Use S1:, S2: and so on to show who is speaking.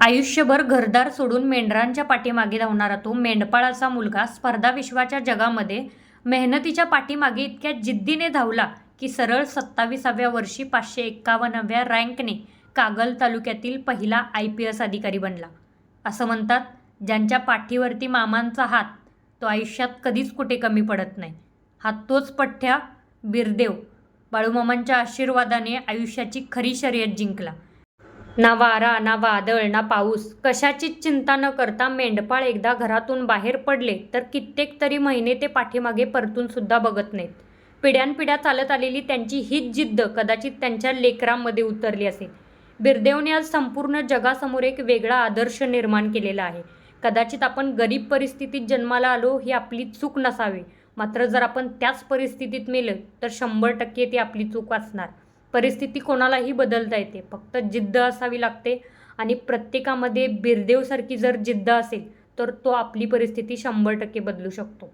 S1: आयुष्यभर घरदार सोडून मेंढरांच्या पाठीमागे धावणारा तो मेंढपाळाचा मुलगा स्पर्धा विश्वाच्या जगामध्ये मेहनतीच्या पाठीमागे इतक्या जिद्दीने धावला की सरळ 27व्या वर्षी 551व्या रँकने कागल तालुक्यातील पहिला IPS अधिकारी बनला. असं म्हणतात, ज्यांच्या पाठीवरती मामांचा हात तो आयुष्यात कधीच कुठे कमी पडत नाही. हा तोच पठ्ठ्या बिरदेव बाळूमामांच्या आशीर्वादाने आयुष्याची खरी शर्यत जिंकला. ना वारा, ना वादळ, ना पाऊस, कशाचीच चिंता न करता मेंढपाळ एकदा घरातून बाहेर पडले तर कित्येक तरी महिने ते पाठीमागे परतून सुद्धा बघत नाहीत. पिढ्यानपिढ्या चालत आलेली त्यांची हीच जिद्द कदाचित त्यांच्या लेकरांमध्ये उतरली असेल. बिरदेवने आज संपूर्ण जगासमोर एक वेगळा आदर्श निर्माण केलेला आहे. कदाचित आपण गरीब परिस्थितीत जन्माला आलो ही आपली चूक नसावी, मात्र जर आपण त्याच परिस्थितीत मेलं तर 100% ती आपली चूक असणार. परिस्थिती कोणालाही बदलता येते, फक्त जिद्द असावी लागते आणि प्रत्येकामध्ये बिरदेवसारखी जर जिद्द असेल तर तो आपली परिस्थिती 100% बदलू शकतो.